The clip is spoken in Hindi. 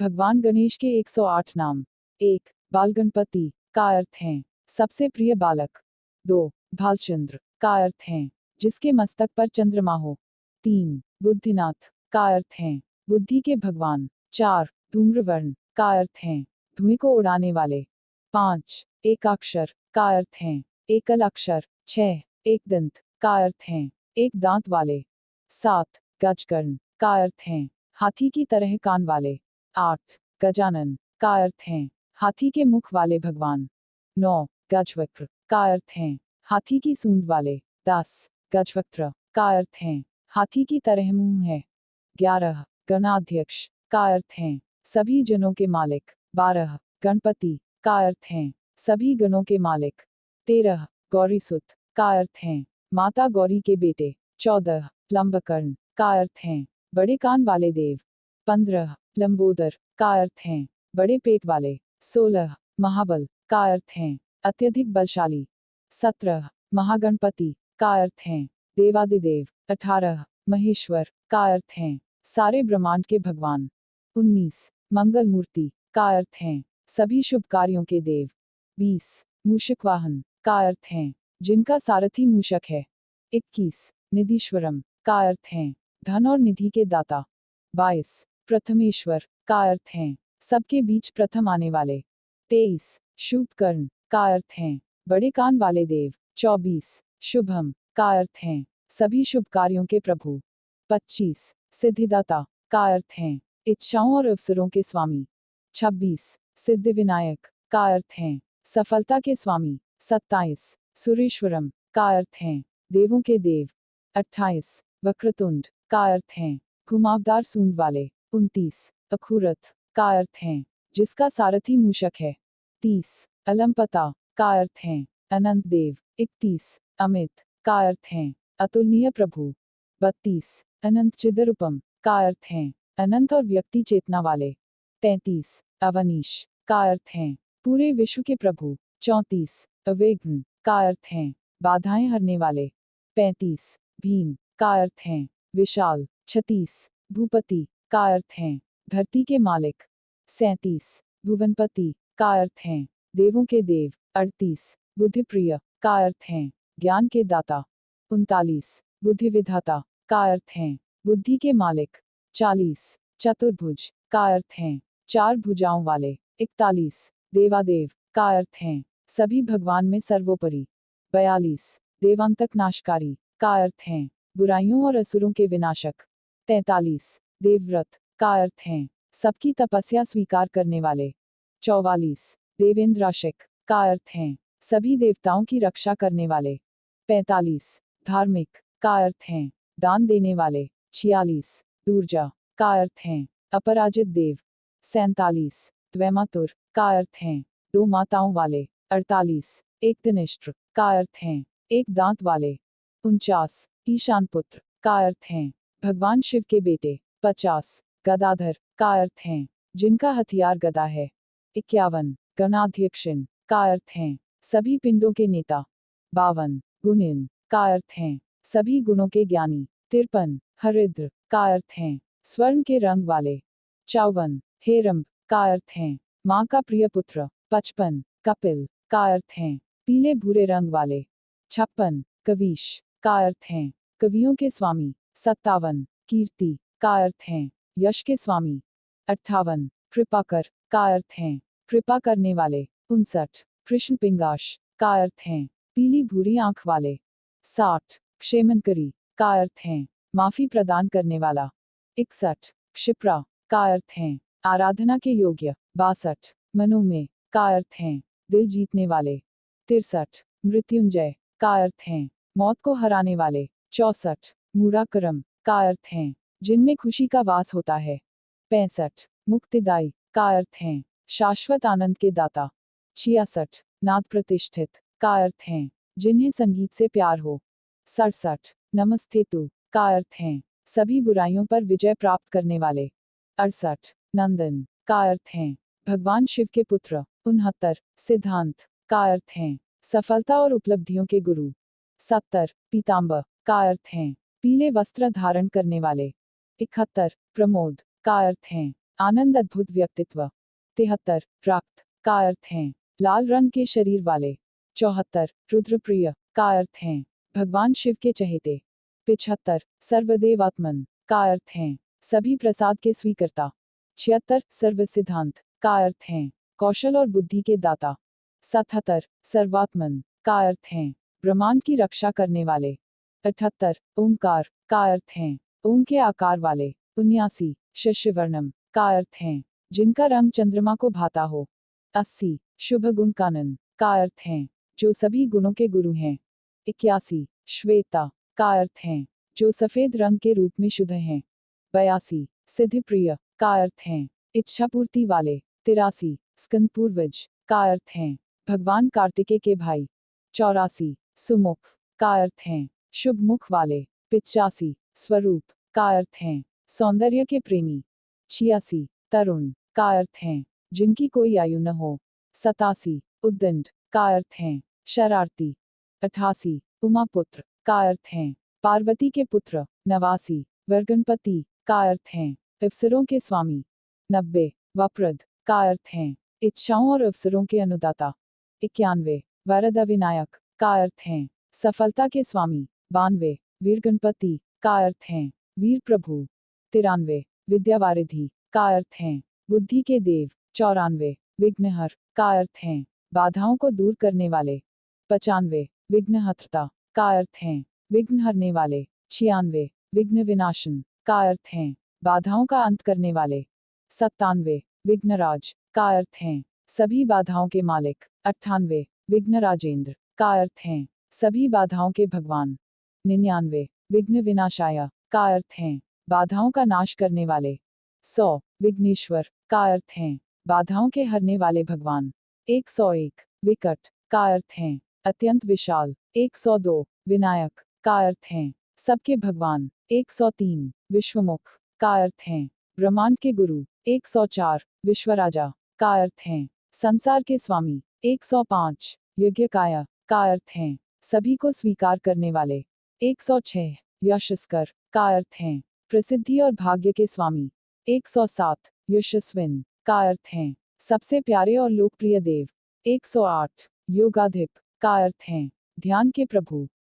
भगवान गणेश के 108 नाम। 1. बाल गणपति का अर्थ है सबसे प्रिय बालक। 2. भालचंद्र का अर्थ है जिसके मस्तक पर चंद्रमा हो। 3. बुद्धिनाथ का अर्थ है बुद्धि के भगवान। 4. धूम्रवर्ण का अर्थ है धुएं को उड़ाने वाले। 5. एकाक्षर का अर्थ है एकल अक्षर। 6. एक दंत का अर्थ है एक दांत वाले। 7. गजकर्ण का अर्थ है हाथी की तरह कान वाले। 8. गजानन का अर्थ है हाथी के मुख वाले भगवान। 9. गजवक्त्र का अर्थ है हाथी की सूंड वाले। 10. गजवक्त्र का अर्थ है हाथी की तरह मुंह है। 11. गणाध्यक्ष का अर्थ है सभी जनों के मालिक। 12. गणपति का अर्थ है सभी गणों के मालिक। 13. गौरीसुत का अर्थ है माता गौरी के बेटे। 14. लंबकर्ण का अर्थ है बड़े कान वाले देव। 15. लंबोदर का अर्थ है बड़े पेट वाले। 16. महाबल का अर्थ है अत्यधिक बलशाली। 17. महागणपति का अर्थ है देवादिदेव। 18. महेश्वर का अर्थ है सारे ब्रह्मांड के भगवान। 19. मंगल मूर्ति का अर्थ है सभी शुभ कार्यों के देव। 20. मूषक वाहन का अर्थ है जिनका सारथी मूषक है। 21. निधीश्वरम का अर्थ है धन और निधि के दाता। 22. प्रथमेश्वर का अर्थ है सबके बीच प्रथम आने वाले। 23. शुभकर्ण का अर्थ है बड़े कान वाले देव। 24. शुभम का अर्थ है सभी शुभ कार्यों के प्रभु। 25. सिद्धिदाता का अर्थ है इच्छाओं और अवसरों के स्वामी। 26. सिद्धिविनायक का अर्थ है सफलता के स्वामी। 27. सुरेश्वरम का अर्थ है देवों के देव। 28. वक्रतुंड का अर्थ है घुमावदार सूंड वाले। 29. अखुरथ का अर्थ है जिसका सारथी मूषक है। 30. अलंपता का अर्थ है अनंत देव। 31. अमित का अर्थ है अतुलनीय प्रभु। 32. अनंत चिदरूपम का अर्थ है अनंत और व्यक्ति चेतना वाले। 33. अवनीश का अर्थ है पूरे विश्व के प्रभु। 34. अविघ्न का अर्थ है बाधाएं हरने वाले। 35. भीम का अर्थ है विशाल। 36. भूपति का अर्थ है धरती के मालिक। 37. भुवनपति का अर्थ है देवों के देव। 38. बुद्धिप्रिय का अर्थ है ज्ञान के दाता। 39. बुद्धि विधाता का अर्थ है बुद्धि के मालिक। 40. चतुर्भुज का अर्थ है चार भुजाओं वाले। 41. देवादेव का अर्थ है सभी भगवान में सर्वोपरि। 42. देवांतक नाशकारी का अर्थ है बुराइयों और असुरों के विनाशक। 43. देवव्रत का अर्थ है सबकी तपस्या स्वीकार करने वाले। 44. देवेंद्राशिक का अर्थ है सभी देवताओं की रक्षा करने वाले। 45. धार्मिक का अर्थ है दान देने वाले। 46. दूर्जा का अर्थ है अपराजित देव। 47. द्वैमातुर का अर्थ है दो माताओं वाले। 48. एकदनिष्ठ का अर्थ है एक दांत वाले। 49. ईशान पुत्र का अर्थ है भगवान शिव के बेटे। 50. गदाधर का अर्थ है जिनका हथियार गदा है। 51. गणाध्यक्षिण का अर्थ है सभी पिंडों के नेता। 52. गुणिन का अर्थ है सभी गुणों के ज्ञानी। 53. हरिद्र का अर्थ है स्वर्ण के रंग वाले। 54. हेरंब का अर्थ है माँ का प्रिय पुत्र। 55. कपिल का अर्थ है पीले भूरे रंग वाले। 56. कवीश का अर्थ है कवियों के स्वामी। 57. कीर्ति का अर्थ है यश के स्वामी। 58. कृपाकर का अर्थ है कृपा करने वाले। 59. कृष्ण पिंगाश का अर्थ है पीली भूरी आंख वाले। 60. क्षेमनकरी का अर्थ है माफी प्रदान करने वाला। 61. क्षिप्रा का अर्थ है आराधना के योग्य। 62. मनोमय का अर्थ है दिल जीतने वाले। 63. मृत्युंजय का अर्थ है मौत को हराने वाले। 64. मूढ़ाकरम का अर्थ है जिनमें खुशी का वास होता है। 65. मुक्तिदाई का अर्थ है शाश्वत आनंद के दाता। 66. नाद प्रतिष्ठित का अर्थ है जिन्हें संगीत से प्यार हो। 67. नमस्तेतु का अर्थ है सभी बुराइयों पर विजय प्राप्त करने वाले। 68. नंदन का अर्थ है भगवान शिव के पुत्र। 69. सिद्धांत का अर्थ है सफलता और उपलब्धियों के गुरु। 70. पीतांबर का अर्थ है पीले वस्त्र धारण करने वाले। 71. प्रमोद का अर्थ है आनंद अद्भुत व्यक्तित्व। 73 रक्त का अर्थ है लाल रंग के शरीर वाले। 74 रुद्रप्रिय का अर्थ है भगवान शिव के चहेते। 75 सर्वदेवात्मन का अर्थ है सभी प्रसाद के स्वीकर्ता। 76 सर्व सिद्धांत का अर्थ है कौशल और बुद्धि के दाता। 77 सर्वात्मन का अर्थ है ब्रह्मांड की रक्षा करने वाले। 78 ओंकार का अर्थ है ओम के आकार वाले। 79 शशिवर्णम का अर्थ है जिनका रंग चंद्रमा को भाता हो। 80 शुभ गुण कानन का अर्थ है जो सभी गुणों के गुरु हैं। 81 श्वेता का अर्थ है जो सफेद रंग के रूप में शुद्ध हैं। 82 सिद्धिप्रिय का अर्थ है इच्छा पूर्ति वाले। 83 स्कंद पूर्वज का अर्थ है भगवान कार्तिकेय के भाई। 84 सुमुख का अर्थ है शुभ मुख वाले। 85 स्वरूप का अर्थ है सौंदर्य के प्रेमी। 86 तरुण का अर्थ है जिनकी कोई आयु न हो। 87 उद्दंड का अर्थ है शरारती। 88 उमापुत्र का अर्थ है पार्वती के पुत्र। 89 वरगणपति का अर्थ है अवसरों के स्वामी। 90 वप्रद का अर्थ है इच्छाओं और अवसरों के अनुदाता। 91 वरद विनायक का अर्थ है सफलता के स्वामी। 92 वीरगणपति का अर्थ है वीर प्रभु। 93 विद्यावारिधि का अर्थ है बुद्धि के देव। 94 विघ्नहर का अर्थ है बाधाओं को दूर करने वाले। 95 विघ्नहर्ता का अर्थ है विघ्न हरने वाले। 96 विघ्न विनाशन का अर्थ है बाधाओं का अंत करने वाले। 97 विघ्नराज का अर्थ है सभी बाधाओं के मालिक। 98 विघ्नराजेंद्र का अर्थ है सभी बाधाओं के भगवान। 99 विघ्न विनाशाय का अर्थ है बाधाओं का नाश करने वाले। 100 विघ्नेश्वर का अर्थ है बाधाओं के हरने वाले भगवान। 101 विकट का अर्थ है अत्यंत विशाल। 102 विनायक का अर्थ है सबके भगवान। 103 विश्वमुख का अर्थ है ब्रह्मांड के गुरु। 104 विश्वराजा का अर्थ है संसार के स्वामी। 105 यज्ञकाय का अर्थ है सभी को स्वीकार करने वाले। 106 यशस्कर का अर्थ है प्रसिद्धि और भाग्य के स्वामी। 107 यशस्विन का अर्थ है सबसे प्यारे और लोकप्रिय देव। 108 योगाधिप का अर्थ है ध्यान के प्रभु।